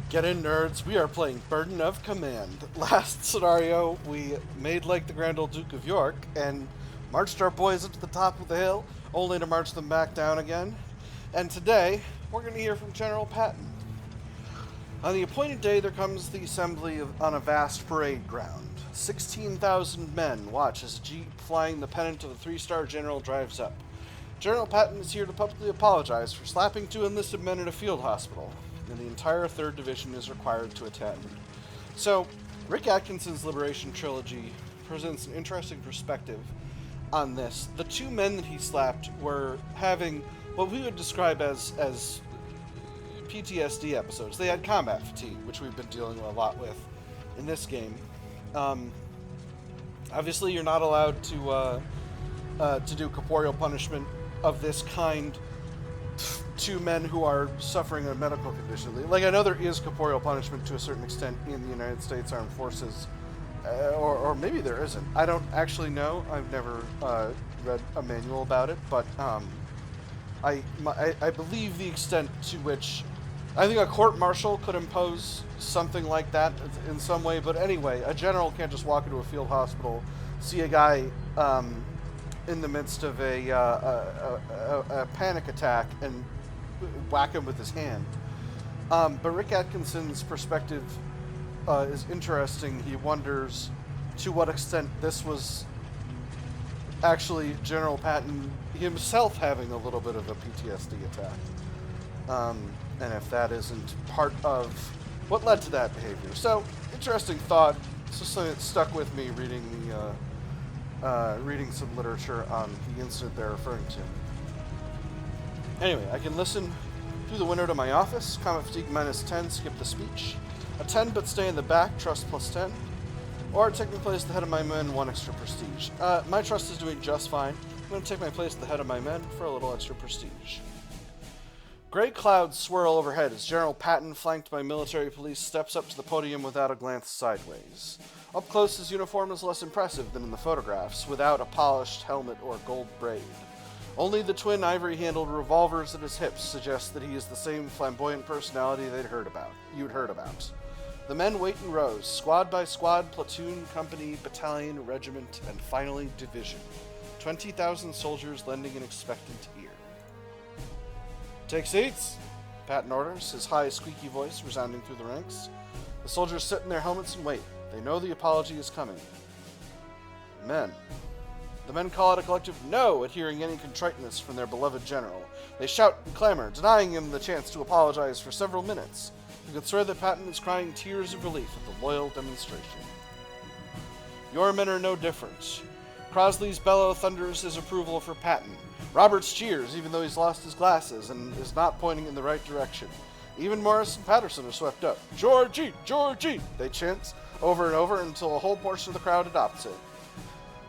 Get in, nerds. We are playing Burden of Command. Last scenario, we made like the Grand Old Duke of York and marched our boys up to the top of the hill, only to march them back down again. And today, we're going to hear from General Patton. On the appointed day, there comes the assembly on a vast parade ground. 16,000 men watch as a jeep flying the pennant of the 3-star general drives up. General Patton is here to publicly apologize for slapping 2 enlisted men at a field hospital, and the entire 3rd Division is required to attend. So, Rick Atkinson's Liberation Trilogy presents an interesting perspective on this. The 2 men that he slapped were having what we would describe as PTSD episodes. They had combat fatigue, which we've been dealing a lot with in this game. Obviously, you're not allowed to do corporeal punishment of this kind to men who are suffering a medical condition. Like, I know there is corporeal punishment to a certain extent in the United States Armed Forces, or maybe there isn't. I don't actually know. I've never read a manual about it, but I believe the extent to which I think a court-martial could impose something like that in some way. But anyway, a general can't just walk into a field hospital, see a guy in the midst of a panic attack and whack him with his hand. But Rick Atkinson's perspective is interesting. He wonders to what extent this was actually General Patton himself having a little bit of a PTSD attack. And if that isn't part of what led to that behavior. So, interesting thought. It's just something that stuck with me reading reading some literature on the incident they're referring to. Anyway, I can listen through the window to my office. Combat fatigue -10, skip the speech. A 10, but stay in the back, trust +10. Or take my place at the head of my men, 1 extra prestige. My trust is doing just fine. I'm going to take my place at the head of my men for a little extra prestige. Gray clouds swirl overhead as General Patton, flanked by military police, steps up to the podium without a glance sideways. Up close, his uniform is less impressive than in the photographs, without a polished helmet or gold braid. Only the twin ivory-handled revolvers at his hips suggest that he is the same flamboyant personality you'd heard about. The men wait in rows, squad by squad, platoon, company, battalion, regiment, and finally division. 20,000 soldiers lending an expectant ear. Take seats, Patton orders, his high, squeaky voice resounding through the ranks. The soldiers sit in their helmets and wait. They know the apology is coming. Men. The men call out a collective no at hearing any contriteness from their beloved general. They shout and clamor, denying him the chance to apologize for several minutes. You can swear that Patton is crying tears of relief at the loyal demonstration. Your men are no different. Crosley's bellow thunders his approval for Patton. Roberts cheers, even though he's lost his glasses and is not pointing in the right direction. Even Morris and Patterson are swept up. Georgie! Georgie! They chant over and over until a whole portion of the crowd adopts it.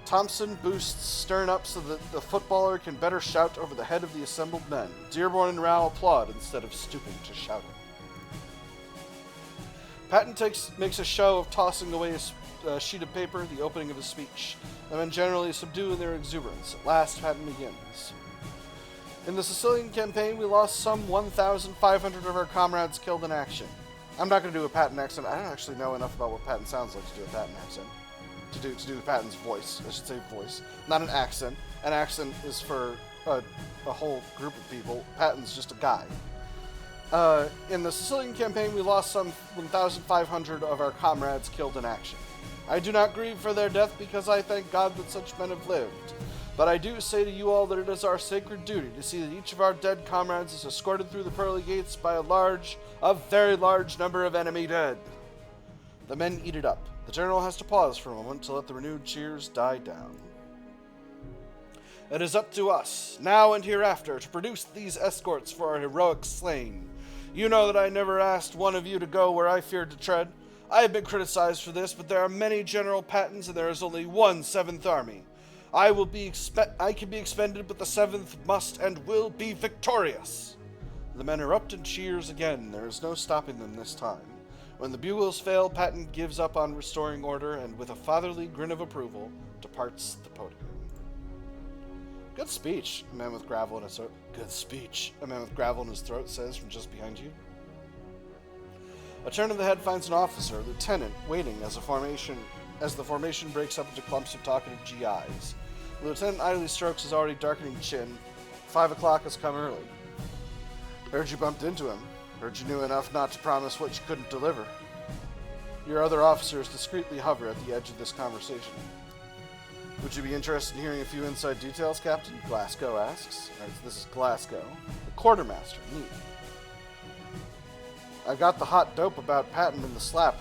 Thompson boosts Stern up so that the footballer can better shout over the head of the assembled men. Dearborn and Rao applaud instead of stooping to shouting. Patton makes a show of tossing away a sheet of paper, the opening of his speech. The men generally subdue in their exuberance. At last, Patton begins. In the Sicilian campaign, we lost some 1,500 of our comrades killed in action. I'm not going to do a Patton accent. I don't actually know enough about what Patton sounds like to do a Patton accent. To do Patton's voice. I should say voice. Not an accent. An accent is for a whole group of people. Patton's just a guy. In the Sicilian campaign, we lost some 1,500 of our comrades killed in action. I do not grieve for their death because I thank God that such men have lived. But I do say to you all that it is our sacred duty to see that each of our dead comrades is escorted through the pearly gates by a very large number of enemy dead. The men eat it up. The general has to pause for a moment to let the renewed cheers die down. It is up to us, now and hereafter, to produce these escorts for our heroic slain. You know that I never asked one of you to go where I feared to tread. I have been criticized for this, but there are many General Pattons and there is only one 7th Army. I can be expended, but the 7th must and will be victorious. The men erupt in cheers again. There is no stopping them this time. When the bugles fail, Patton gives up on restoring order and, with a fatherly grin of approval, departs the podium. Good speech, a man with gravel in his throat. Good speech, a man with gravel in his throat says from just behind you. A turn of the head finds an officer, a lieutenant, waiting as the formation breaks up into clumps of talkative GIs. The lieutenant idly strokes his already darkening chin. 5 o'clock has come early. Heard you bumped into him. Heard you knew enough not to promise what you couldn't deliver. Your other officers discreetly hover at the edge of this conversation. Would you be interested in hearing a few inside details, Captain? Glasgow asks. Right, so this is Glasgow. The quartermaster. Neat. I got the hot dope about Patton and the slap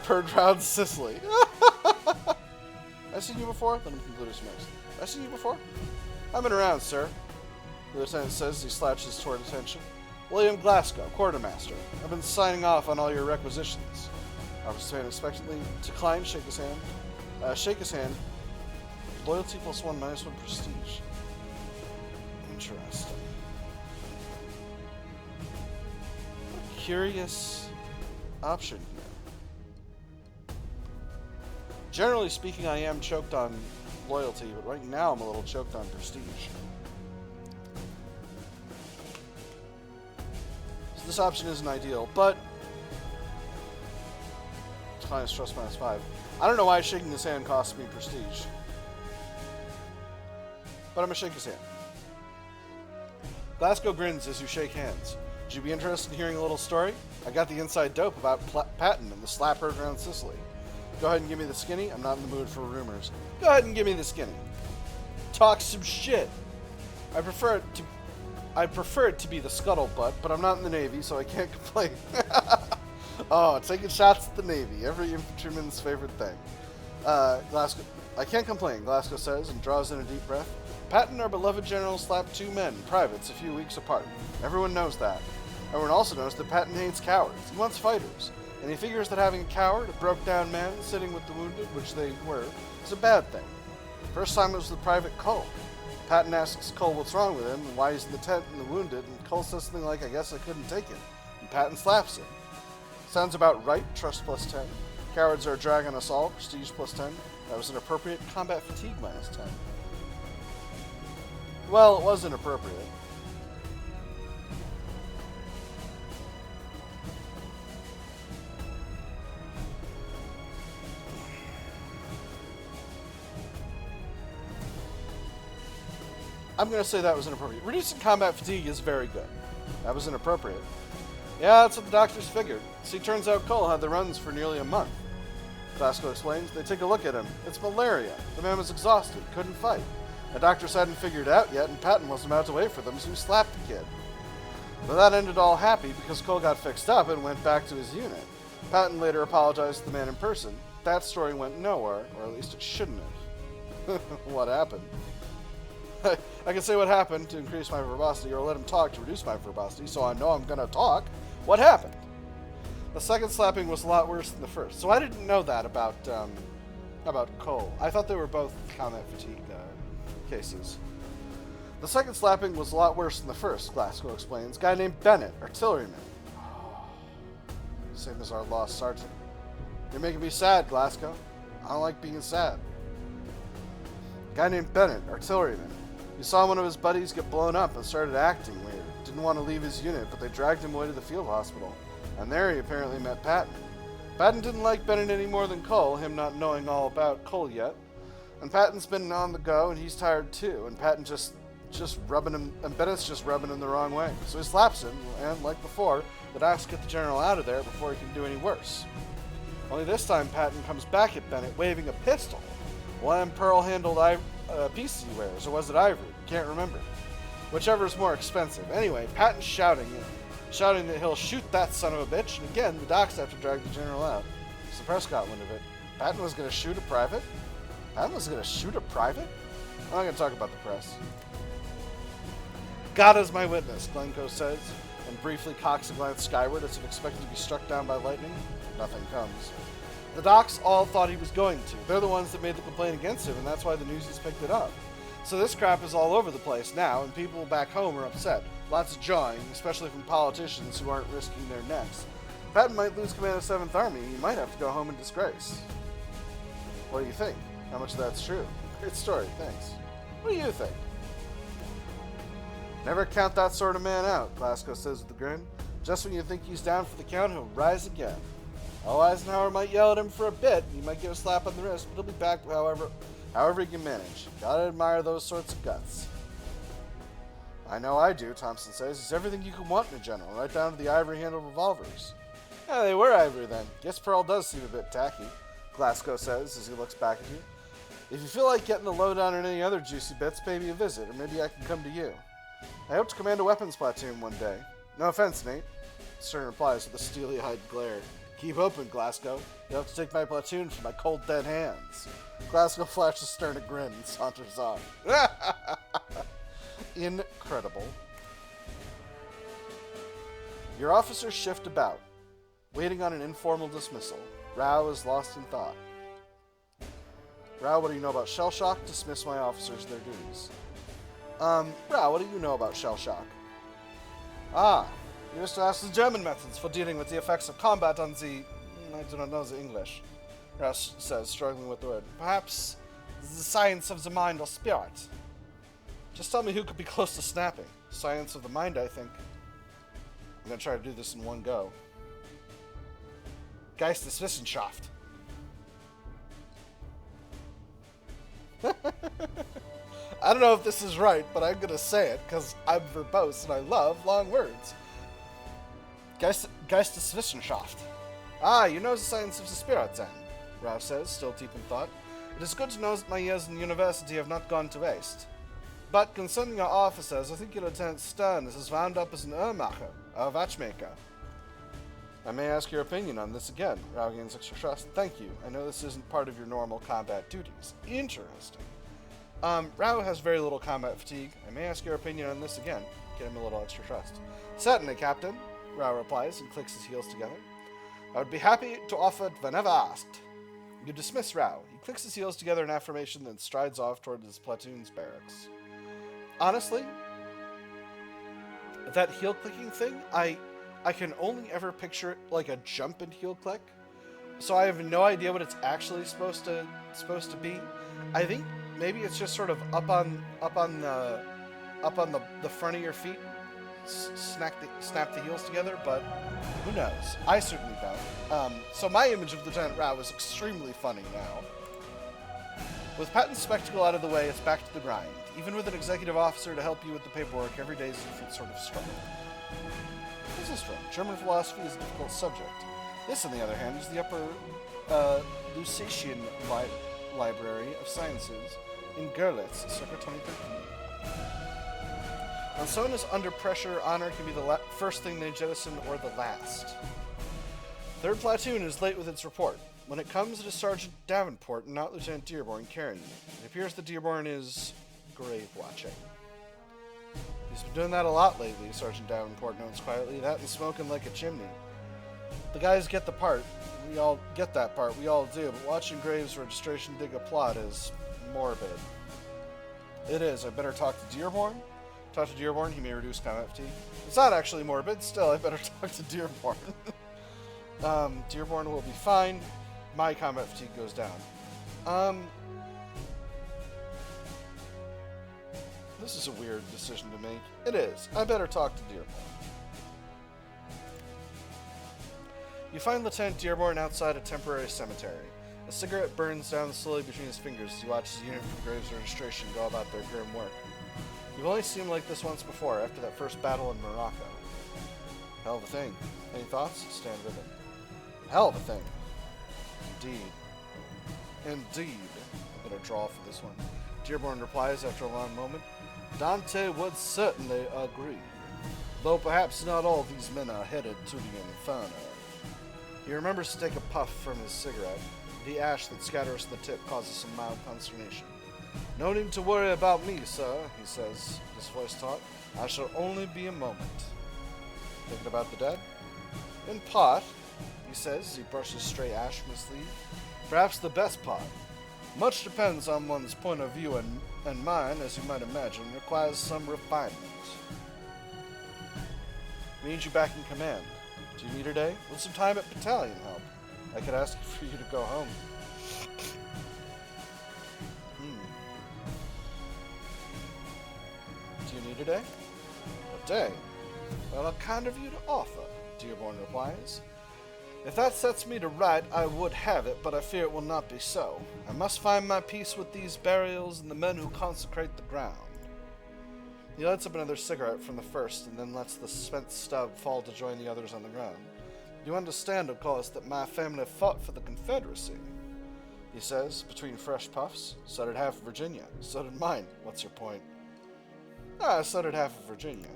heard round Sicily. I seen you before? Let him conclude his mix. I seen you before? I've been around, sir. The lieutenant says as he slouches toward attention. William Glasgow, quartermaster. I've been signing off on all your requisitions. Officer man expectantly decline, shake his hand. Loyalty +1, -1 prestige. Interesting. What a curious option here. Generally speaking, I am choked on loyalty, but right now I'm a little choked on prestige. So this option isn't ideal, but minus trust -5. I don't know why shaking his hand costs me prestige. But I'm gonna shake his hand. Glasgow grins as you shake hands. Would you be interested in hearing a little story? I got the inside dope about Patton and the slap heard around Sicily. Go ahead and give me the skinny. I'm not in the mood for rumors. Go ahead and give me the skinny. Talk some shit. I prefer it to be the scuttlebutt, but I'm not in the Navy, so I can't complain. Oh, taking shots at the Navy. Every infantryman's favorite thing. Glasgow. I can't complain, Glasgow says, and draws in a deep breath. Patton, our beloved general, slapped 2 men, privates, a few weeks apart. Everyone knows that. Everyone also knows that Patton hates cowards. He wants fighters. And he figures that having a coward, a broke-down man, sitting with the wounded, which they were, is a bad thing. First time it was the private Cole. Patton asks Cole what's wrong with him, and why he's in the tent and the wounded, and Cole says something like, I guess I couldn't take it. And Patton slaps him. Sounds about right, trust +10. Cowards are a drag on us all, prestige +10. That was inappropriate, combat fatigue -10. Well, it was inappropriate. I'm going to say that was inappropriate. Reducing combat fatigue is very good. That was inappropriate. Yeah, that's what the doctors figured. See, turns out Cole had the runs for nearly a month. Glasgow explains. They take a look at him. It's malaria. The man was exhausted, couldn't fight. The doctors hadn't figured it out yet, and Patton wasn't about to wait for them, so he slapped the kid. But that ended all happy because Cole got fixed up and went back to his unit. Patton later apologized to the man in person. That story went nowhere, or at least it shouldn't have. What happened? I can say what happened to increase my verbosity, or let him talk to reduce my verbosity, so I know I'm gonna talk. What happened? The second slapping was a lot worse than the first. So I didn't know that about Cole. I thought they were both combat fatigue cases. The second slapping was a lot worse than the first, Glasgow explains. Guy named Bennett, artilleryman. Same as our lost sergeant. You're making me sad, Glasgow. I don't like being sad. Guy named Bennett, artilleryman. He saw one of his buddies get blown up and started acting weird. Didn't want to leave his unit, but they dragged him away to the field hospital. And there he apparently met Patton. Patton didn't like Bennett any more than Cole, him not knowing all about Cole yet. And Patton's been on the go, and he's tired too. And Patton just rubbing him, and Bennett's just rubbing him the wrong way. So he slaps him, and like before, the docs get the general out of there before he can do any worse. Only this time Patton comes back at Bennett waving a pistol. One of them pearl-handled piece he wears, or was it ivory? Can't remember. Whichever is more expensive. Anyway, Patton's shouting that he'll shoot that son of a bitch, and again, the docs have to drag the general out. So the press got wind of it. Patton was going to shoot a private? Patton was going to shoot a private? I'm not going to talk about the press. God is my witness, Glencoe says, and briefly cocks a glance skyward as if expecting to be struck down by lightning. Nothing comes. The docs all thought he was going to. They're the ones that made the complaint against him, and that's why the news has picked it up. So this crap is all over the place now, and people back home are upset. Lots of jawing, especially from politicians who aren't risking their necks. Patton might lose command of 7th Army. He might have to go home in disgrace. What do you think? How much of that's true? Great story, thanks. What do you think? Never count that sort of man out, Glasgow says with a grin. Just when you think he's down for the count, he'll rise again. Oh, Eisenhower might yell at him for a bit. He might get a slap on the wrist, but he'll be back however he can manage. Gotta admire those sorts of guts. I know I do, Thompson says. It's everything you can want in a general, right down to the ivory-handled revolvers. Yeah, they were ivory then. Guess Pearl does seem a bit tacky, Glasgow says as he looks back at you. If you feel like getting the lowdown on any other juicy bits, pay me a visit, or maybe I can come to you. I hope to command a weapons platoon one day. No offense, Nate. Stern replies with a steely-eyed glare. Keep open, Glasgow. You'll have to take my platoon from my cold, dead hands. Glasgow flashes Stern a grin and saunters off. Incredible. Your officers shift about, waiting on an informal dismissal. Rao is lost in thought. Rao, what do you know about shell shock? Dismiss my officers their duties. Rao, what do you know about shell shock? Ah, you used to ask the German methods for dealing with the effects of combat on the... I do not know the English. Rao says, struggling with the word. Perhaps the science of the mind or spirit. Just tell me who could be close to snapping. Science of the mind, I think. I'm going to try to do this in one go. Geisteswissenschaft. I don't know if this is right, but I'm going to say it because I'm verbose and I love long words. Geisteswissenschaft. Ah, you know the science of the spirit then, Rao says, still deep in thought. It is good to know that my years in university have not gone to waste. But concerning your officers, I think your Lieutenant Stern is as wound up as an Uhrmacher, or watchmaker. I may ask your opinion on this again. Rao gains extra trust. Thank you. I know this isn't part of your normal combat duties. Interesting. Rao has very little combat fatigue. I may ask your opinion on this again. Get him a little extra trust. Certainly, Captain, Rao replies and clicks his heels together. I would be happy to offer it whenever asked. You dismiss Rao. He clicks his heels together in affirmation, then strides off toward his platoon's barracks. Honestly, that heel-clicking thing, I can only ever picture it like a jump and heel click. So I have no idea what it's actually supposed to be. I think maybe it's just sort of up on the front of your feet, snap the heels together, but who knows? I certainly don't. So my image of Lieutenant Rao is extremely funny now. With Patton's spectacle out of the way, it's back to the grind. Even with an executive officer to help you with the paperwork, every day is a different sort of struggle. What's this from? German philosophy is a difficult subject. This, on the other hand, is the Upper Lusatian Library of Sciences in Görlitz, circa 2013. When someone is under pressure, honor can be the first thing they jettison or the last. Third platoon is late with its report. When it comes, it is Sergeant Davenport and not Lieutenant Dearborn carrying it. It appears that Dearborn is grave watching. He's been doing that a lot lately, Sergeant Davenport notes quietly. That and smoking like a chimney. The guys get the part. We all get that part. We all do. But watching Graves' registration dig a plot is morbid. It is. I better talk to Dearborn? Talk to Dearborn. He may reduce combat fatigue. It's not actually morbid. Still, I better talk to Dearborn. Dearborn will be fine. My combat fatigue goes down. This is a weird decision to make. It is. I better talk to Dearborn. You find Lieutenant Dearborn outside a temporary cemetery. A cigarette burns down slowly between his fingers as he watches the unit from Graves' registration go about their grim work. You've only seen him like this once before, after that first battle in Morocco. Hell of a thing. Any thoughts? Stand with him. Hell of a thing. Indeed. I'm going to draw for this one. Dearborn replies after a long moment. Dante would certainly agree, though perhaps not all these men are headed to the inferno. He remembers to take a puff from his cigarette. The ash that scatters the tip causes some mild consternation. No need to worry about me, sir, he says, his voice taut. I shall only be a moment. Thinking about the dead? In part, he says as he brushes stray ash from his sleeve. Perhaps the best part. Much depends on one's point of view, and mine, as you might imagine, requires some refinement. We need you back in command. Do you need a day? With some time at battalion help. I could ask for you to go home. Do you need a day? A day? Well, how kind of you to offer. Dearborn replies. If that sets me to right, I would have it, but I fear it will not be so. I must find my peace with these burials and the men who consecrate the ground. He lights up another cigarette from the first and then lets the spent stub fall to join the others on the ground. You understand, of course, that my family fought for the Confederacy, he says, between fresh puffs. So did half of Virginia. So did mine. What's your point? So did half of Virginia.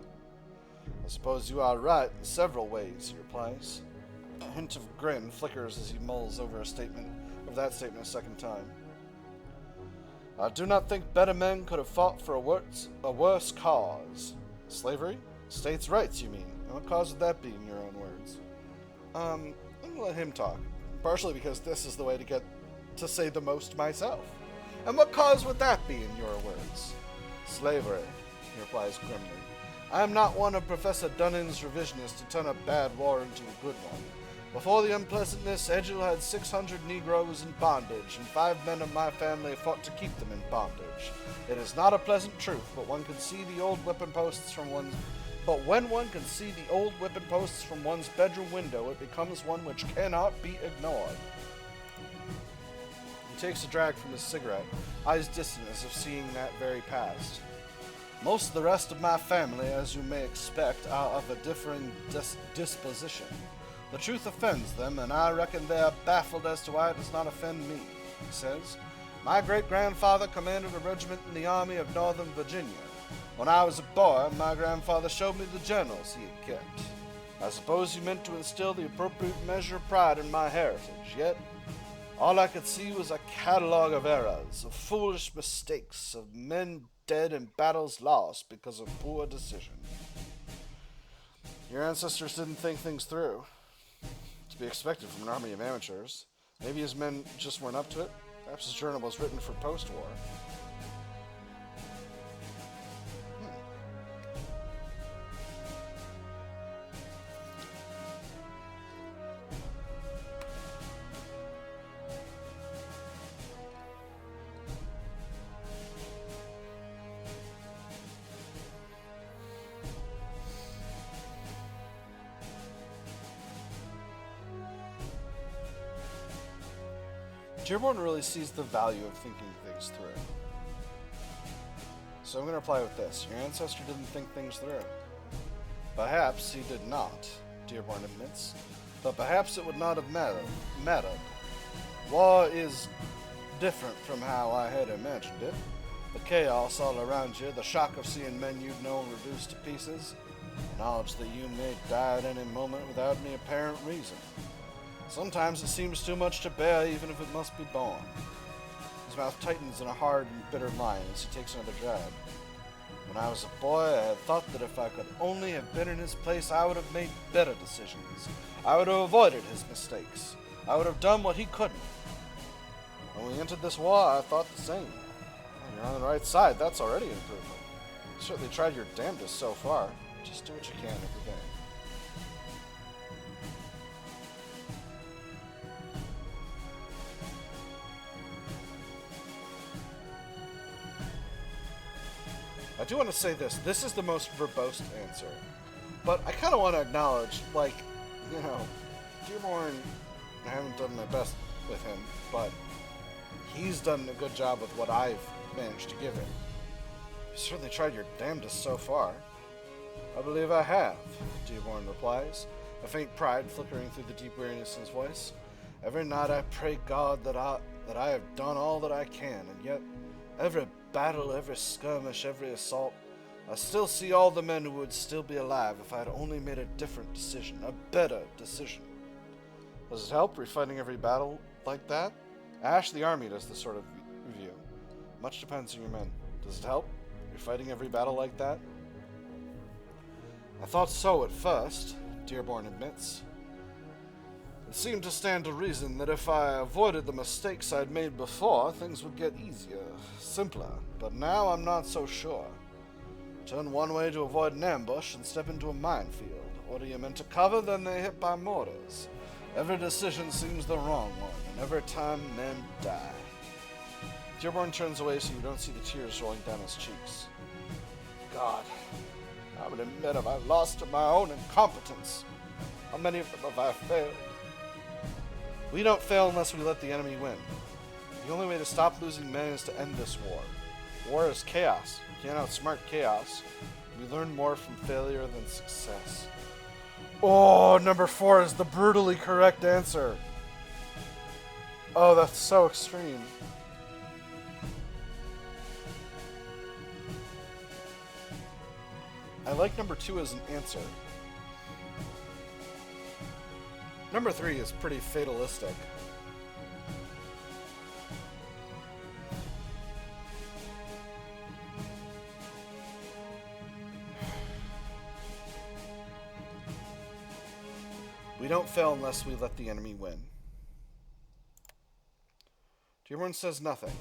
I suppose you are right in several ways, he replies. A hint of grin flickers as he mulls over that statement a second time. I do not think better men could have fought for a worse cause. Slavery? States' rights, you mean? And what cause would that be, in your own words? I'm gonna let him talk. Partially because this is the way to get to say the most myself. And what cause would that be, in your words? Slavery, he replies grimly. I am not one of Professor Dunning's revisionists to turn a bad war into a good one. Before the unpleasantness, Edgel had 600 Negroes in bondage, and 5 men of my family fought to keep them in bondage. It is not a pleasant truth, but one can see the old whipping posts from one's... But when one can see the old whipping posts from one's bedroom window, it becomes one which cannot be ignored. He takes a drag from his cigarette, eyes distant as if seeing that very past. Most of the rest of my family, as you may expect, are of a differing disposition. The truth offends them, and I reckon they are baffled as to why it does not offend me, he says. My great-grandfather commanded a regiment in the Army of Northern Virginia. When I was a boy, my grandfather showed me the journals he had kept. I suppose he meant to instill the appropriate measure of pride in my heritage, yet all I could see was a catalogue of errors, of foolish mistakes, of men dead and battles lost because of poor decision. Your ancestors didn't think things through. To be expected from an army of amateurs. Maybe his men just weren't up to it. Perhaps his journal was written for post-war. Dearborn really sees the value of thinking things through. So I'm going to reply with this. Your ancestor didn't think things through. Perhaps he did not, Dearborn admits. But perhaps it would not have mattered. War is different from how I had imagined it. The chaos all around you, the shock of seeing men you've known reduced to pieces, the knowledge that you may die at any moment without any apparent reason. Sometimes it seems too much to bear, even if it must be borne. His mouth tightens in a hard and bitter line as he takes another drag. When I was a boy, I had thought that if I could only have been in his place, I would have made better decisions. I would have avoided his mistakes. I would have done what he couldn't. When we entered this war, I thought the same. Well, you're on the right side. That's already an improvement. You certainly tried your damnedest so far. Just do what you can every day. I do want to say this. This is the most verbose answer. But I kind of want to acknowledge, like, you know, Dearborn, I haven't done my best with him, but he's done a good job with what I've managed to give him. You certainly tried your damnedest so far. I believe I have, Dearborn replies, a faint pride flickering through the deep weariness in his voice. Every night I pray God that I have done all that I can, and yet every battle, every skirmish, every assault, I still see all the men who would still be alive if I had only made a different decision, a better decision. Does it help refighting every battle like that? Ash, the army, does this sort of review. Much depends on your men. Does it help refighting every battle like that? I thought so at first, Dearborn admits. It seemed to stand to reason that if I avoided the mistakes I'd made before, things would get easier, simpler, but now I'm not so sure. Turn one way to avoid an ambush and step into a minefield. Order your men to cover, then they're hit by mortars. Every decision seems the wrong one, and every time men die. Dearborn turns away so you don't see the tears rolling down his cheeks. God, how many men have I lost to my own incompetence? How many of them have I failed? We don't fail unless we let the enemy win. The only way to stop losing men is to end this war. War is chaos. You can't outsmart chaos. We learn more from failure than success. Oh, number 4 is the brutally correct answer. Oh, that's so extreme. I like number 2 as an answer. Number 3 is pretty fatalistic. We don't fail unless we let the enemy win. Dearborn says nothing.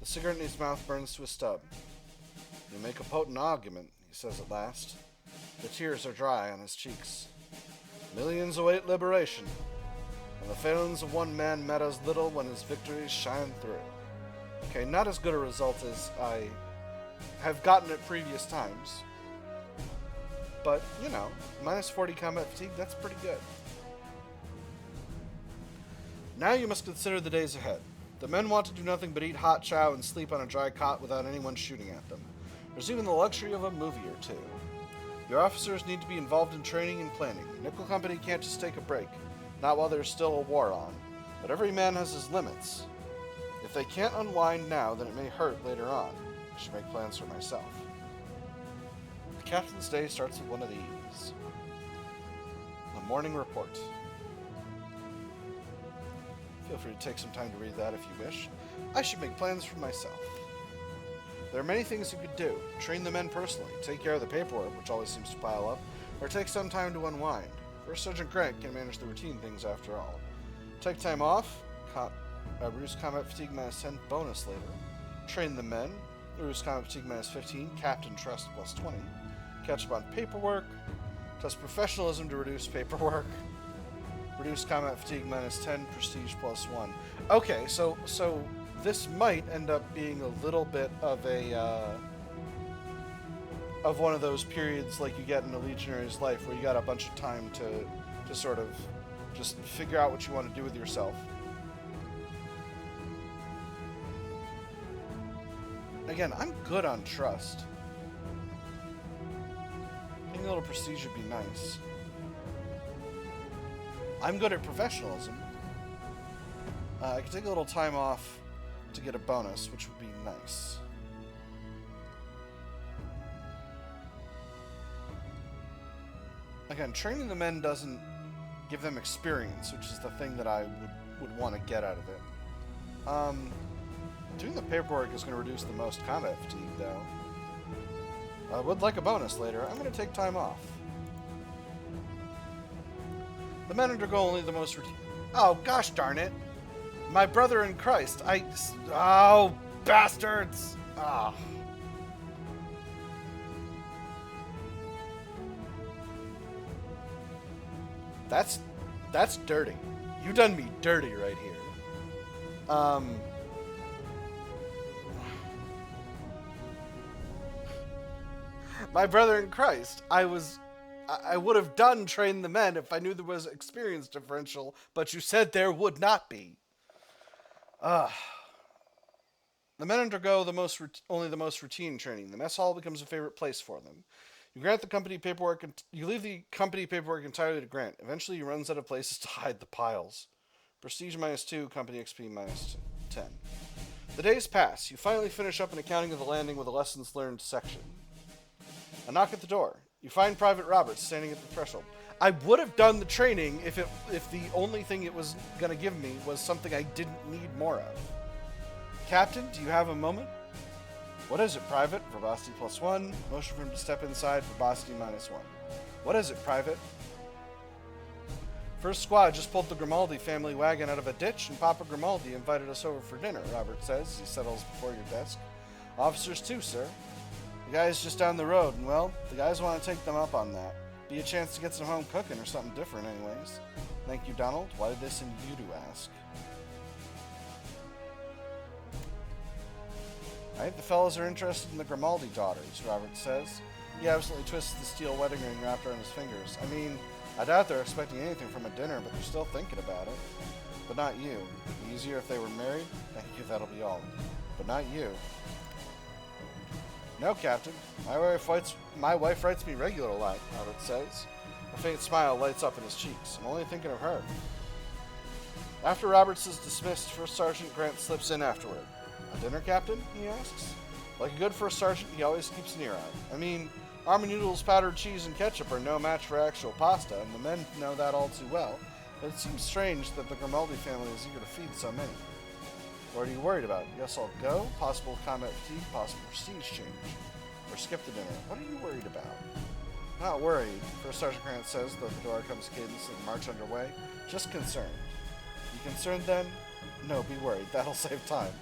The cigarette in his mouth burns to a stub. You make a potent argument, he says at last. The tears are dry on his cheeks. Millions await liberation, and the failings of one man matters little when his victories shine through. Okay, not as good a result as I have gotten at previous times. But, you know, minus 40 combat fatigue, that's pretty good. Now you must consider the days ahead. The men want to do nothing but eat hot chow and sleep on a dry cot without anyone shooting at them. There's even the luxury of a movie or two. Your officers need to be involved in training and planning. Nickel Company can't just take a break, not while there's still a war on. But every man has his limits. If they can't unwind now, then it may hurt later on. I should make plans for myself. The captain's day starts with one of these. The morning report. Feel free to take some time to read that if you wish. I should make plans for myself. There are many things you could do. Train the men personally, take care of the paperwork, which always seems to pile up, or take some time to unwind. First Sergeant Grant can manage the routine things after all. Take time off, reduce combat fatigue minus 10, bonus later. Train the men, reduce combat fatigue minus 15, captain trust plus 20. Catch up on paperwork, test professionalism to reduce paperwork. Reduce combat fatigue minus 10, prestige plus 1. Okay, so this might end up being a little bit of a of one of those periods like you get in a legionary's life where you got a bunch of time to sort of just figure out what you want to do with yourself. Again, I'm good on trust. Getting a little prestige would be nice. I'm good at professionalism. I could take a little time off to get a bonus, which would be nice. Again, training the men doesn't give them experience, which is the thing that I would want to get out of it. Doing the paperwork is going to reduce the most combat fatigue, though. I would like a bonus later. I'm going to take time off. The men undergo only the most routine. Oh, gosh darn it. My brother in Christ. Oh, bastards. Ah. That's dirty. You done me dirty right here. My brother in Christ. I would have done train the men if I knew there was experience differential, but you said there would not be. The men undergo only the most routine training. The mess hall becomes a favorite place for them. You grant the company paperwork, and you leave the company paperwork entirely to Grant. Eventually, he runs out of places to hide the piles. Prestige minus 2, company XP minus 10. The days pass. You finally finish up an accounting of the landing with a lessons learned section. A knock at the door. You find Private Roberts standing at the threshold. I would have done the training if the only thing it was going to give me was something I didn't need more of. Captain, do you have a moment? What is it, Private? Verbosity plus 1. Motion for him to step inside. Verbosity minus 1. What is it, Private? First squad just pulled the Grimaldis family wagon out of a ditch, and Papa Grimaldi invited us over for dinner, Robert says as he settles before your desk. Officers too, sir. The guy's just down the road, and well, the guys want to take them up on that. Be a chance to get some home cooking or something different anyways. Thank you, Donald. Why did they send you to ask? Right, the fellows are interested in the Grimaldi daughters, Robert says. He absolutely twists the steel wedding ring wrapped around his fingers. I mean, I doubt they're expecting anything from a dinner, but they're still thinking about it. But not you. It'd be easier if they were married. Thank you, that'll be all. But not you. No, Captain. My wife writes me regularly, Robert says. A faint smile lights up in his cheeks. I'm only thinking of her. After Roberts is dismissed, First Sergeant Grant slips in afterward. A dinner, Captain? He asks. Like a good first sergeant, he always keeps an ear out. I mean, army noodles, powdered cheese, and ketchup are no match for actual pasta, and the men know that all too well, but it seems strange that the Grimaldi family is eager to feed so many. What are you worried about? Yes, I'll go. Possible combat fatigue, possible prestige change. Or skip the dinner. What are you worried about? Not worried, First Sergeant Grant says, though the door comes cadence and the march underway. Just concerned. You concerned then? No, be worried. That'll save time.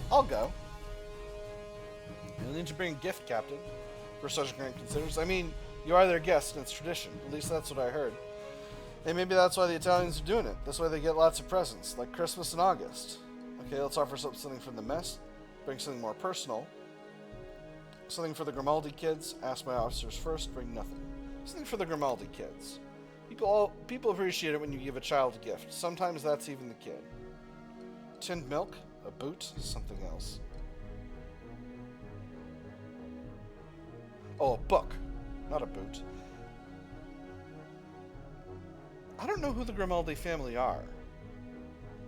I'll go. You'll need to bring a gift, Captain. First Sergeant Grant considers. I mean, you are their guest, and it's tradition. At least that's what I heard. Hey, maybe that's why the Italians are doing it. This way they get lots of presents, like Christmas in August. Okay, let's offer something from the mess. Bring something more personal. Something for the Grimaldi kids. Ask my officers first. Bring nothing. Something for the Grimaldi kids. People appreciate it when you give a child a gift. Sometimes that's even the kid. Tinned milk? A boot? Something else. Oh, a book. Not a boot. I don't know who the Grimaldi family are.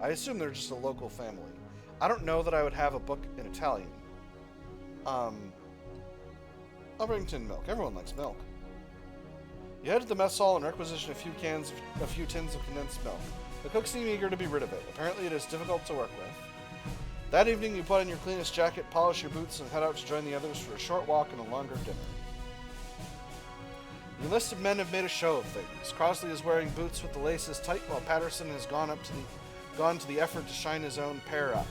I assume they're just a local family. I don't know that I would have a book in Italian. I'll bring tinned milk. Everyone likes milk. You head to the mess hall and requisition a few tins of condensed milk. The cooks seem eager to be rid of it. Apparently it is difficult to work with. That evening you put on your cleanest jacket, polish your boots, and head out to join the others for a short walk and a longer dinner. The enlisted men have made a show of things. Crossley is wearing boots with the laces tight, while Patterson has gone to the effort to shine his own pair up.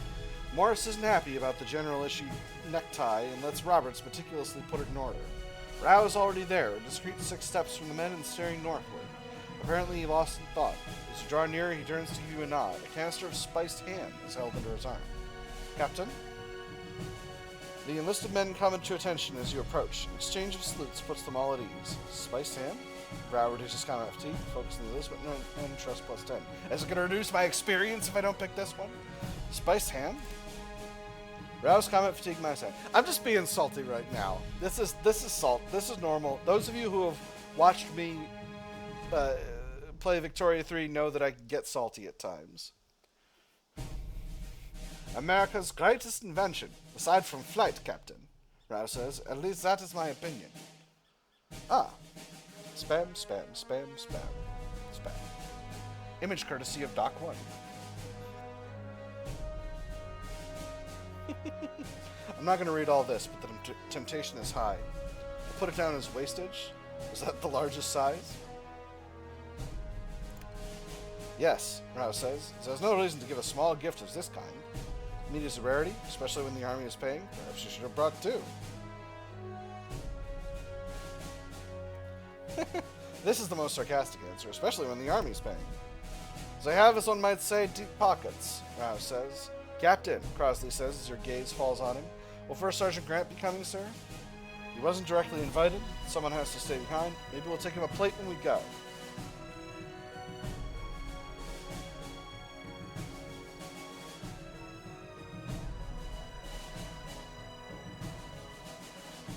Morris isn't happy about the general issue necktie and lets Roberts meticulously put it in order. Rao is already there, a discreet 6 steps from the men and staring northward. Apparently he lost in thought. As you draw near, he turns to give you a nod. A canister of spiced ham is held under his arm. Captain? The enlisted men come into attention as you approach. An exchange of salutes puts them all at ease. Spiced ham? Rao reduces combat fatigue, focusing on this, but no interest plus 10. Is it going to reduce my experience if I don't pick this one? Spiced ham? Rao's combat fatigue minus 10. I'm just being salty right now. This is salt. This is normal. Those of you who have watched me play Victoria 3 know that I get salty at times. America's greatest invention, aside from flight, Captain, Rao says. At least that is my opinion. Ah. Spam, spam, spam, spam, spam. Image courtesy of Doc 1. I'm not going to read all this, but the temptation is high. I'll put it down as wastage. Is that the largest size? Yes, Rao says. There's no reason to give a small gift of this kind. Meat is a rarity, especially when the army is paying. Perhaps you should have brought 2. This is the most sarcastic answer, especially when the army's paying. As I have, as one might say, deep pockets, Rao says. Captain, Crossley says as your gaze falls on him. Will First Sergeant Grant be coming, sir? He wasn't directly invited. Someone has to stay behind. Maybe we'll take him a plate when we go.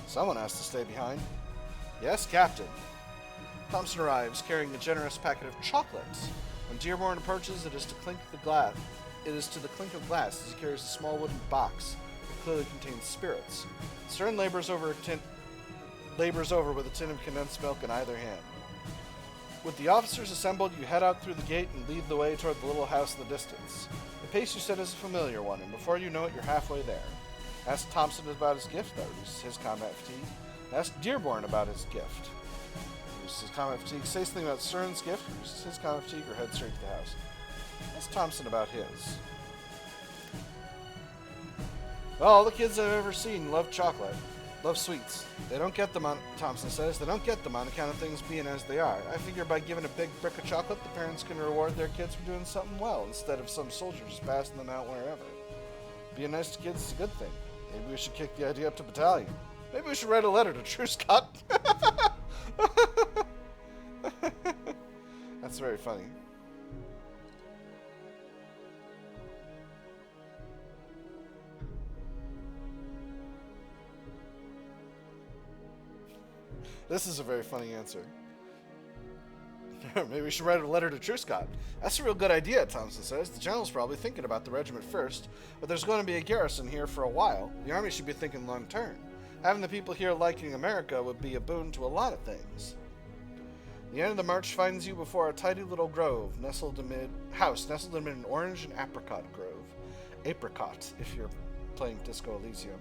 Someone has to stay behind. Yes, Captain. Thompson arrives, carrying a generous packet of chocolates. When Dearborn approaches, it is to clink the glass. It is to the clink of glass as he carries a small wooden box that clearly contains spirits. Stern labors over with a tin of condensed milk in either hand. With the officers assembled, you head out through the gate and lead the way toward the little house in the distance. The pace you set is a familiar one, and before you know it, you're halfway there. Ask Thompson about his gift, that reduces his combat fatigue. Ask Dearborn about his gift. Reduces his combat fatigue. Say something about Stern's gift, reduces his combat fatigue, or head straight to the house. Ask Thompson about his. Well, all the kids I've ever seen love chocolate. Love sweets. They don't get them on, Thompson says, they don't get them on account of things being as they are. I figure by giving a big brick of chocolate, the parents can reward their kids for doing something well, instead of some soldier just passing them out wherever. Being nice to kids is a good thing. Maybe we should kick the idea up to battalion. Maybe we should write a letter to Truscott. That's very funny. This is a very funny answer. Maybe we should write a letter to Truscott. That's a real good idea, Thompson says. The general's probably thinking about the regiment first, but there's going to be a garrison here for a while. The army should be thinking long term. Having the people here liking America would be a boon to a lot of things. The end of the march finds you before a tidy little grove, nestled amid an orange and apricot grove. Apricot, if you're playing Disco Elysium.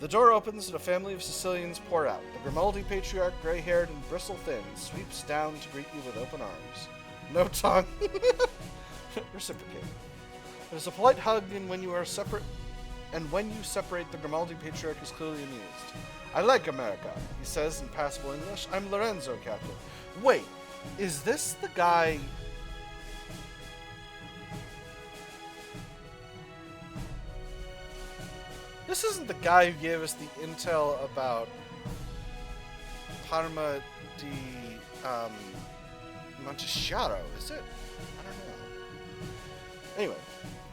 The door opens and a family of Sicilians pour out. The Grimaldi patriarch, gray-haired and bristle-thin, sweeps down to greet you with open arms. No tongue. Reciprocate. There's a polite hug, and when you separate, the Grimaldi patriarch is clearly amused. I like America, he says in passable English. I'm Lorenzo, Captain. Wait, is this the guy... This isn't the guy who gave us the intel about Parma di Montecchiaro, is it? I don't know. Anyway,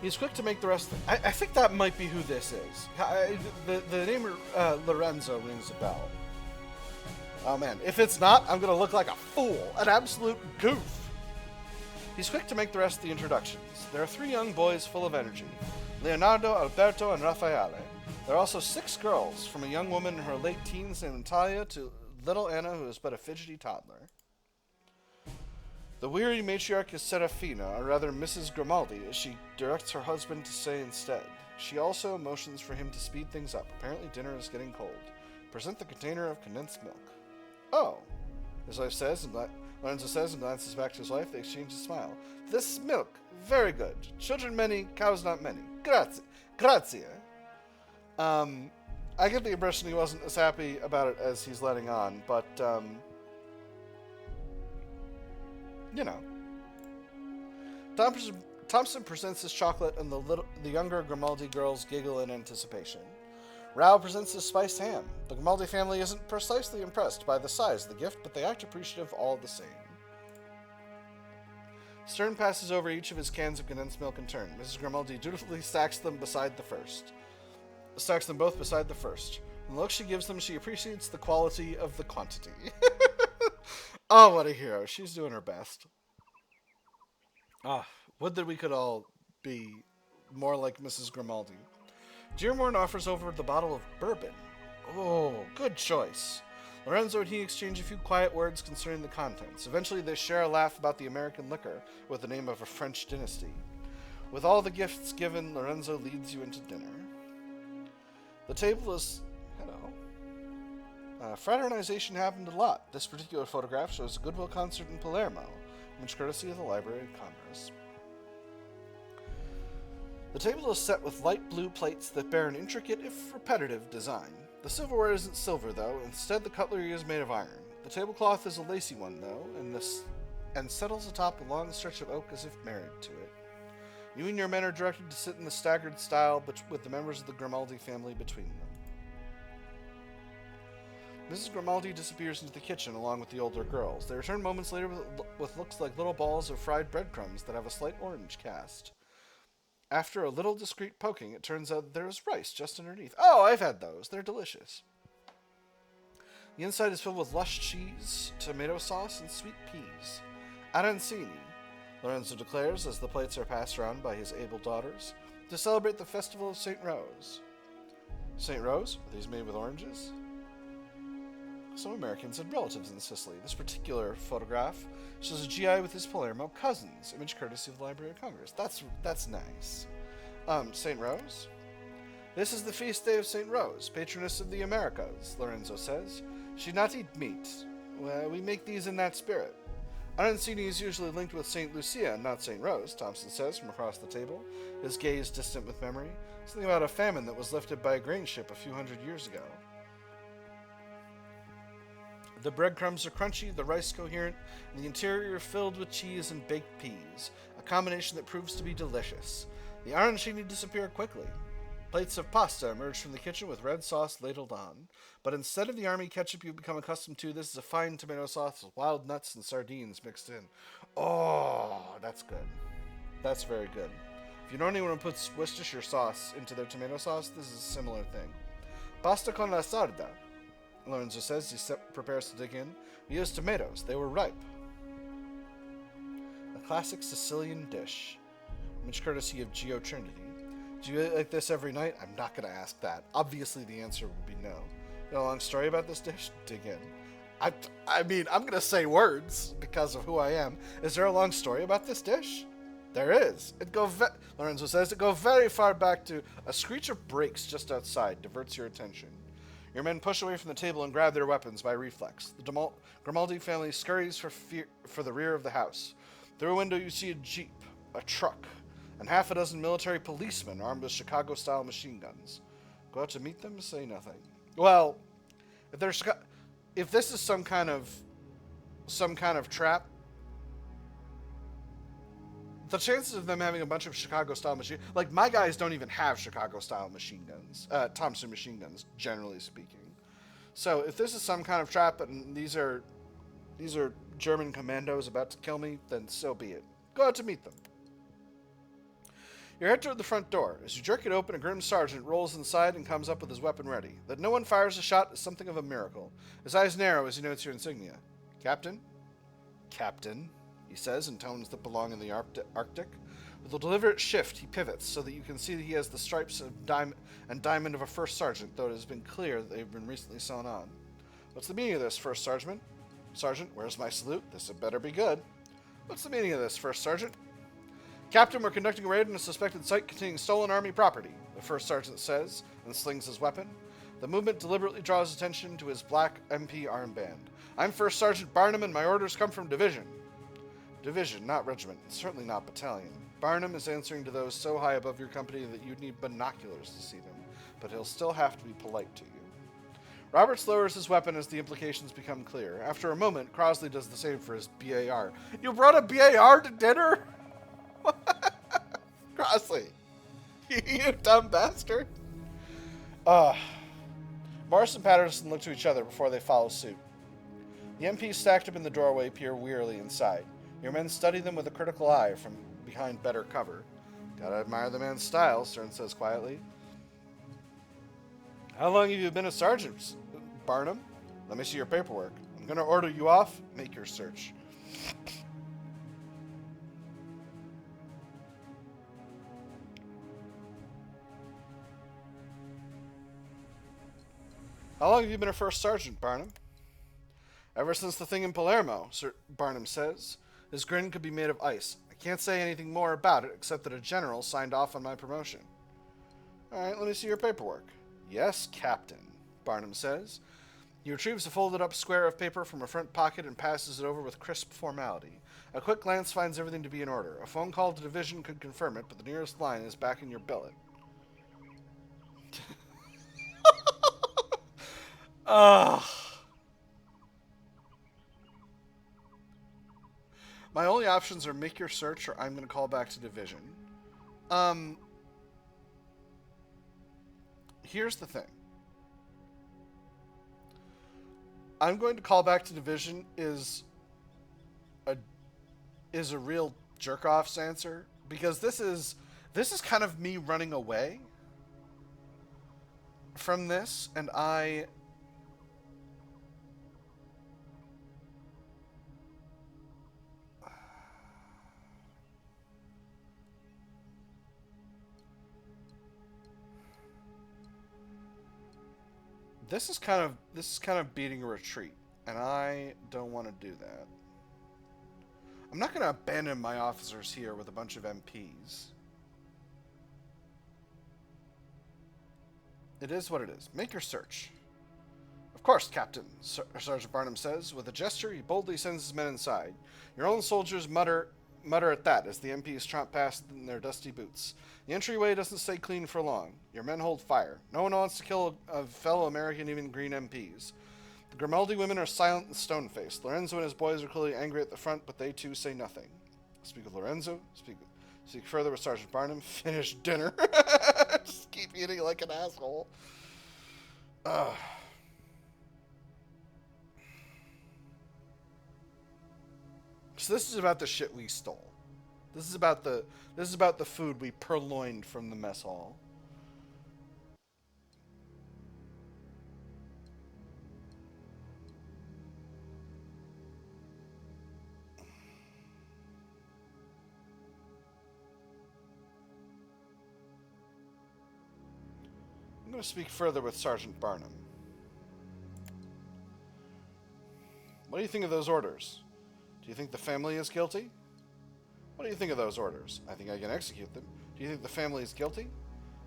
he's quick to make the rest of the... I think that might be who this is. The name Lorenzo rings a bell. Oh man, if it's not, I'm going to look like a fool. An absolute goof. He's quick to make the rest of the introductions. There are 3 young boys full of energy. Leonardo, Alberto, and Raffaele. There are also 6 girls, from a young woman in her late teens named Natalia to little Anna, who is but a fidgety toddler. The weary matriarch is Serafina, or rather Mrs. Grimaldi, as she directs her husband to say instead. She also motions for him to speed things up. Apparently dinner is getting cold. Present the container of condensed milk. Oh, his wife says, and Lorenzo says and glances back to his wife. They exchange a smile. This milk, very good. Children many, cows not many. Grazie. Grazie. I get the impression he wasn't as happy about it as he's letting on, but, you know. Thompson presents his chocolate, and the younger Grimaldi girls giggle in anticipation. Rao presents his spiced ham. The Grimaldi family isn't precisely impressed by the size of the gift, but they act appreciative all the same. Stern passes over each of his cans of condensed milk in turn. Mrs. Grimaldi dutifully stacks them both beside the first. And the look she gives them, she appreciates the quality of the quantity. Oh, what a hero. She's doing her best. Would that we could all be more like Mrs. Grimaldi. Dearborn offers over the bottle of bourbon. Oh, good choice. Lorenzo and he exchange a few quiet words concerning the contents. Eventually they share a laugh about the American liquor with the name of a French dynasty. With all the gifts given, Lorenzo leads you into dinner. The table is... Hello. Fraternization happened a lot. This particular photograph shows a Goodwill concert in Palermo, much courtesy of the Library of Congress. The table is set with light blue plates that bear an intricate, if repetitive, design. The silverware isn't silver, though. Instead, the cutlery is made of iron. The tablecloth is a lacy one, though, and settles atop a long stretch of oak as if married to it. You and your men are directed to sit in the staggered style with the members of the Grimaldi family between them. Mrs. Grimaldi disappears into the kitchen along with the older girls. They return moments later with looks like little balls of fried breadcrumbs that have a slight orange cast. After a little discreet poking, it turns out there is rice just underneath. Oh, I've had those. They're delicious. The inside is filled with lush cheese, tomato sauce, and sweet peas. Arancini, Lorenzo declares as the plates are passed around by his able daughters, to celebrate the festival of St. Rose. St. Rose? Are these made with oranges? Some Americans had relatives in Sicily. This particular photograph shows a GI with his Palermo cousins, image courtesy of the Library of Congress. That's nice. St. Rose? This is the feast day of St. Rose, patroness of the Americas, Lorenzo says. She not eat meat. Well, we make these in that spirit. Arancini is usually linked with St. Lucia, not St. Rose, Thompson says from across the table, his gaze distant with memory. Something about a famine that was lifted by a grain ship a few hundred years ago. The breadcrumbs are crunchy, the rice coherent, and the interior filled with cheese and baked peas, a combination that proves to be delicious. The arancini disappear quickly. Plates of pasta emerge from the kitchen with red sauce ladled on. But instead of the army ketchup you've become accustomed to, this is a fine tomato sauce with wild nuts and sardines mixed in. Oh, that's good. That's very good. If you know anyone who puts Worcestershire sauce into their tomato sauce, this is a similar thing. Pasta con la sarda, Lorenzo says as he prepares to dig in. We used tomatoes. They were ripe. A classic Sicilian dish. Much courtesy of Geo Trinity. Do you eat like this every night? I'm not going to ask that. Obviously, the answer will be no. Got a long story about this dish? Dig in. I mean, I'm going to say words because of who I am. Is there a long story about this dish? There is. Lorenzo says it goes very far back to a screech of brakes just outside diverts your attention. Your men push away from the table and grab their weapons by reflex. The Grimaldi family scurries for the rear of the house. Through a window you see a jeep, a truck, and half a dozen military policemen armed with Chicago-style machine guns. Go out to meet them? Say nothing. Well, if this is some kind of trap, the chances of them having a bunch of Chicago-style machine, like my guys don't even have Chicago-style machine guns, Thompson machine guns, generally speaking. So if this is some kind of trap and these are German commandos about to kill me, then so be it. Go out to meet them. You head toward the front door. As you jerk it open, a grim sergeant rolls inside and comes up with his weapon ready. That no one fires a shot is something of a miracle. His eyes narrow as he notes your insignia. Captain? Captain, he says in tones that belong in the Arctic. With a deliberate shift, he pivots so that you can see that he has the stripes of diamond of a first sergeant, though it has been clear that they've been recently sewn on. What's the meaning of this, first sergeant? Sergeant, where's my salute? This had better be good. What's the meaning of this, first sergeant? Captain, we're conducting a raid on a suspected site containing stolen army property, the first sergeant says, and slings his weapon. The movement deliberately draws attention to his black MP armband. I'm First Sergeant Barnum, and my orders come from Division. Division, not regiment, certainly not battalion. Barnum is answering to those so high above your company that you'd need binoculars to see them, but he'll still have to be polite to you. Roberts lowers his weapon as the implications become clear. After a moment, Crosley does the same for his BAR. You brought a BAR to dinner? Crosley, you dumb bastard. Morris and Patterson look to each other before they follow suit. The MPs stacked up in the doorway peer wearily inside. Your men study them with a critical eye from behind better cover. Gotta admire the man's style, Stern says quietly. How long have you been a sergeant, Barnum? Let me see your paperwork. I'm gonna order you off. Make your search. How long have you been a first sergeant, Barnum? Ever since the thing in Palermo, Sir Barnum says. His grin could be made of ice. I can't say anything more about it except that a general signed off on my promotion. All right, let me see your paperwork. Yes, Captain, Barnum says. He retrieves a folded up square of paper from a front pocket and passes it over with crisp formality. A quick glance finds everything to be in order. A phone call to Division could confirm it, but the nearest line is back in your billet. My only options are make your search or I'm going to call back to Division. Here's the thing. I'm going to call back to Division is a real jerk-off's answer, because this is kind of me running away from this, and This is kind of beating a retreat, and I don't want to do that. I'm not going to abandon my officers here with a bunch of MPs. It is what it is. Make your search. Of course, Captain, Sergeant Barnum says. With a gesture, he boldly sends his men inside. Your own soldiers mutter at that as the MPs tromp past in their dusty boots. The entryway doesn't stay clean for long. Your men hold fire. No one wants to kill a fellow American, even green MPs. The Grimaldi women are silent and stone-faced. Lorenzo and his boys are clearly angry at the front, but they too say nothing. Speak with Lorenzo. Speak further with Sergeant Barnum. Finish dinner. Just keep eating like an asshole. So this is about the shit we stole. This is about the food we purloined from the mess hall. I'm going to speak further with Sergeant Barnum. What do you think of those orders? Do you think the family is guilty? What do you think of those orders? I think I can execute them. Do you think the family is guilty?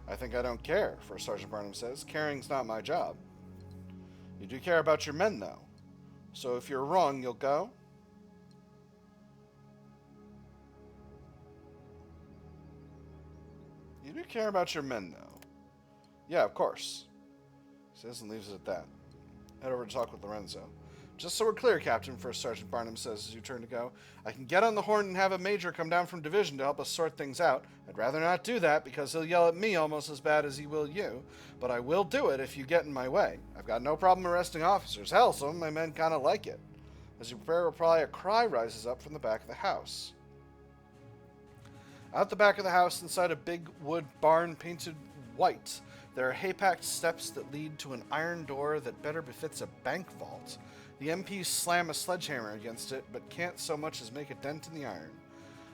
I think I don't care, First Sergeant Barnum says. Caring's not my job. You do care about your men, though. So if you're wrong, you'll go? You do care about your men, though. Yeah, of course. He says and leaves it at that. Head over to talk with Lorenzo. Just so we're clear, Captain, First Sergeant Barnum says as you turn to go. I can get on the horn and have a major come down from division to help us sort things out. I'd rather not do that because he'll yell at me almost as bad as he will you. But I will do it if you get in my way. I've got no problem arresting officers. Hell, some of my men kind of like it. As you prepare to reply, a cry rises up from the back of the house. Out the back of the house, inside a big wood barn painted white, there are hay-packed steps that lead to an iron door that better befits a bank vault. The MPs slam a sledgehammer against it, but can't so much as make a dent in the iron.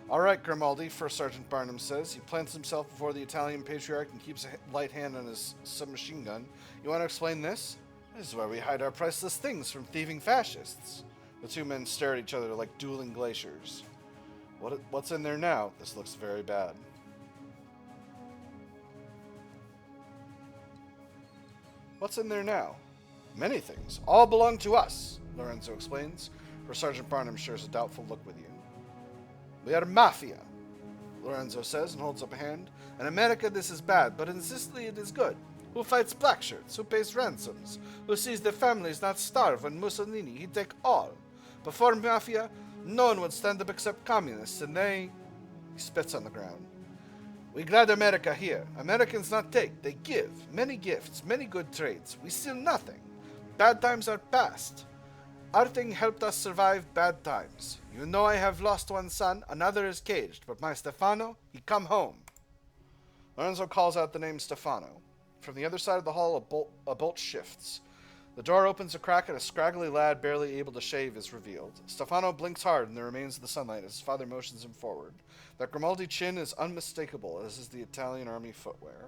All right, Grimaldi, First Sergeant Barnum says. He plants himself before the Italian patriarch and keeps a light hand on his submachine gun. You want to explain this? This is where we hide our priceless things from thieving fascists. The two men stare at each other like dueling glaciers. What's in there now? This looks very bad. What's in there now? Many things. All belong to us, Lorenzo explains. First Sergeant Barnum shares a doubtful look with you. We are mafia, Lorenzo says and holds up a hand. In America this is bad, but in Sicily it is good. Who fights black shirts? Who pays ransoms? Who sees their families not starve when Mussolini he'd take all? Before mafia, no one would stand up except communists, and they... He spits on the ground. We glad America here. Americans not take, they give. Many gifts, many good trades. We steal nothing. Bad times are past. Arting helped us survive bad times. You know I have lost one son, another is caged, but my Stefano, he come home. Lorenzo calls out the name Stefano. From the other side of the hall, a bolt shifts. The door opens a crack and a scraggly lad barely able to shave is revealed. Stefano blinks hard in the remains of the sunlight as his father motions him forward. That Grimaldi chin is unmistakable, as is the Italian army footwear.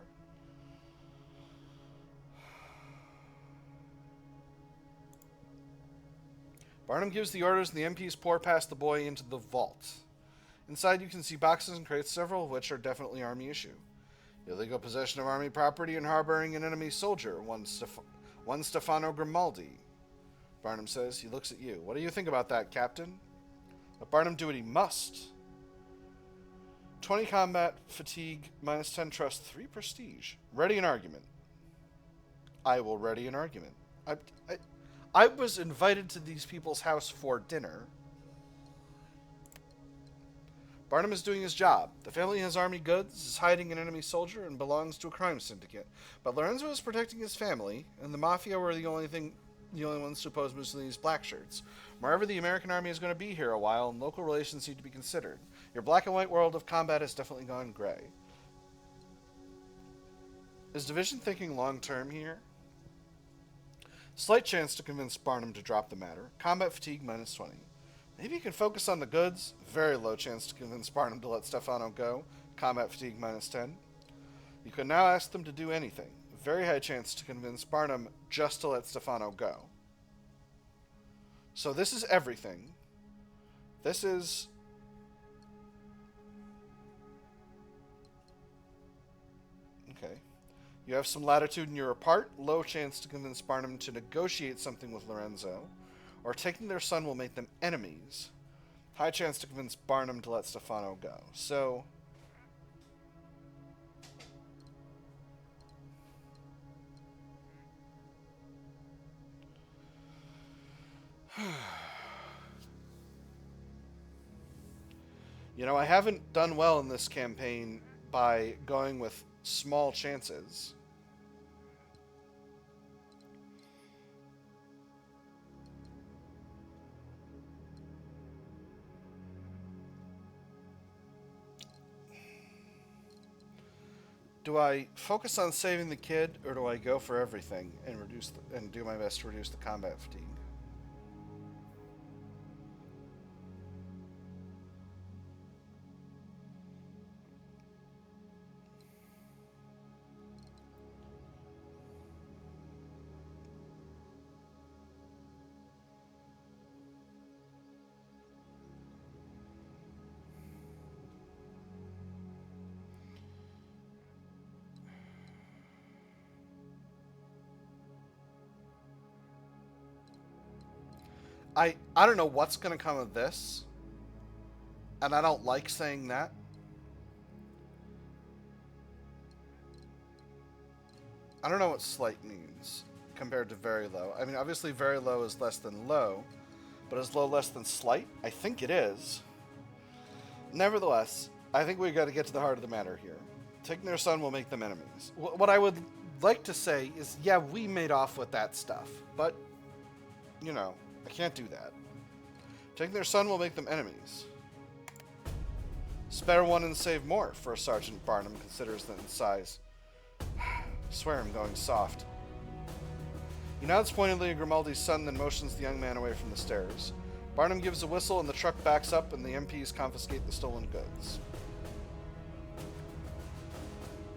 Barnum gives the orders and the MPs pour past the boy into the vault. Inside you can see boxes and crates, several of which are definitely army issue. Illegal possession of army property and harboring an enemy soldier, one Stefano Grimaldi. Barnum says. He looks at you. What do you think about that, Captain? Let Barnum do what he must. 20 combat, fatigue, minus 10 trust, 3 prestige. Ready an argument. I will ready an argument. I was invited to these people's house for dinner. Barnum is doing his job. The family has army goods, is hiding an enemy soldier, and belongs to a crime syndicate. But Lorenzo is protecting his family, and the Mafia were the only ones to oppose Mussolini's black shirts. Moreover, the American army is going to be here a while, and local relations need to be considered. Your black and white world of combat has definitely gone gray. Is Division thinking long-term here? Slight chance to convince Barnum to drop the matter. Combat fatigue minus 20. Maybe you can focus on the goods. Very low chance to convince Barnum to let Stefano go. Combat fatigue minus 10. You can now ask them to do anything. Very high chance to convince Barnum just to let Stefano go. So this is everything. This is... Okay. You have some latitude in your part. Low chance to convince Barnum to negotiate something with Lorenzo. Or taking their son will make them enemies. High chance to convince Barnum to let Stefano go. So... You know, I haven't done well in this campaign by going with small chances. Do I focus on saving the kid, or do I go for everything and do my best to reduce the combat fatigue? I don't know what's going to come of this, and I don't like saying that. I don't know what slight means compared to very low. I mean, obviously very low is less than low, but is low less than slight? I think it is. Nevertheless, I think we've got to get to the heart of the matter here. Taking their son will make them enemies. What I would like to say is, yeah, we made off with that stuff, but, you know, I can't do that. Taking their son will make them enemies. Spare one and save more, First Sergeant Barnum considers them in size. Swear I'm going soft. He nods pointedly at Grimaldis' son, then motions the young man away from the stairs. Barnum gives a whistle and the truck backs up and the MPs confiscate the stolen goods.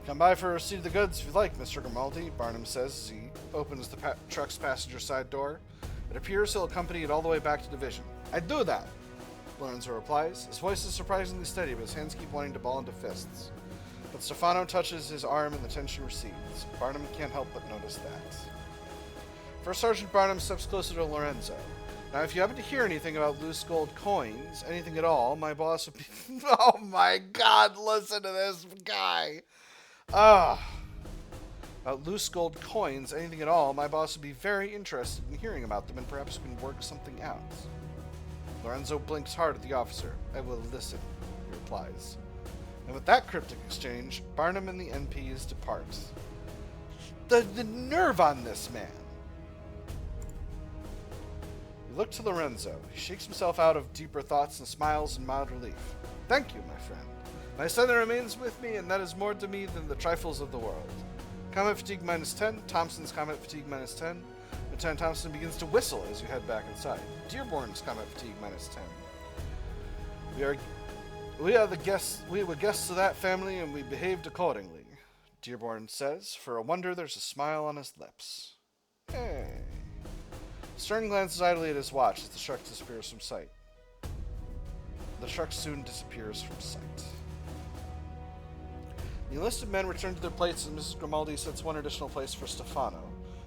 Come by for a receipt of the goods if you like, Mr. Grimaldi, Barnum says as he opens the truck's passenger side door. It appears he'll accompany it all the way back to division. I'd do that, Lorenzo replies. His voice is surprisingly steady, but his hands keep wanting to ball into fists. But Stefano touches his arm and the tension recedes. Barnum can't help but notice that. First Sergeant Barnum steps closer to Lorenzo. Now, if you happen to hear anything about loose gold coins, anything at all, my boss would be... Oh my god, listen to this guy! About loose gold coins, anything at all, my boss would be very interested in hearing about them and perhaps we can work something out. Lorenzo blinks hard at the officer. I will listen, he replies. And with that cryptic exchange, Barnum and the NPs depart. The nerve on this man! We look to Lorenzo. He shakes himself out of deeper thoughts and smiles in mild relief. Thank you, my friend. My son remains with me, and that is more to me than the trifles of the world. Combat fatigue minus 10. Thompson's combat fatigue minus 10. Lieutenant Thompson begins to whistle as you head back inside. Dearborn's combat fatigue minus 10. We are the guests. We were guests of that family, and we behaved accordingly. Dearborn says. For a wonder, there's a smile on his lips. Hey. Stern glances idly at his watch as the truck disappears from sight. The truck soon disappears from sight. The enlisted men return to their plates and Mrs. Grimaldi sets one additional place for Stefano.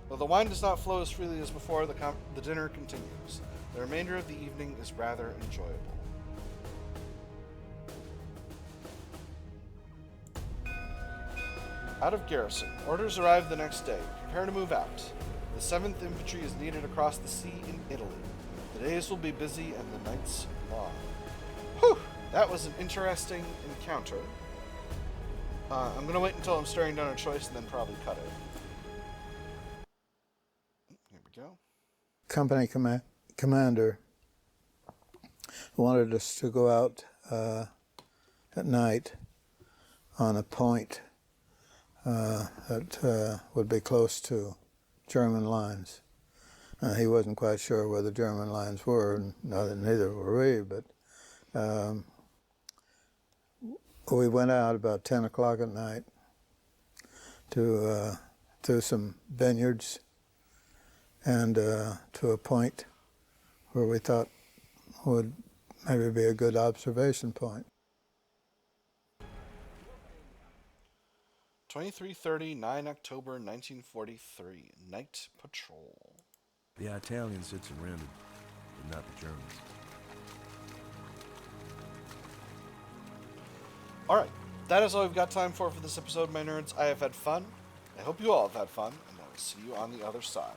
Though the wine does not flow as freely as before, the dinner continues. The remainder of the evening is rather enjoyable. Out of garrison. Orders arrive the next day. Prepare to move out. The 7th Infantry is needed across the sea in Italy. The days will be busy and the nights long. Whew! That was an interesting encounter. I'm going to wait until I'm staring down a choice and then probably cut it. Here we go. Company commander wanted us to go out at night on a point that would be close to German lines. He wasn't quite sure where the German lines were, and neither were we, but we went out about 10 o'clock at night to through some vineyards and to a point where we thought would maybe be a good observation point. 23:30, 9 October 1943. Night patrol. The Italians had surrendered, but not the Germans. Alright, that is all we've got time for this episode, my nerds. I have had fun. I hope you all have had fun, and I will see you on the other side.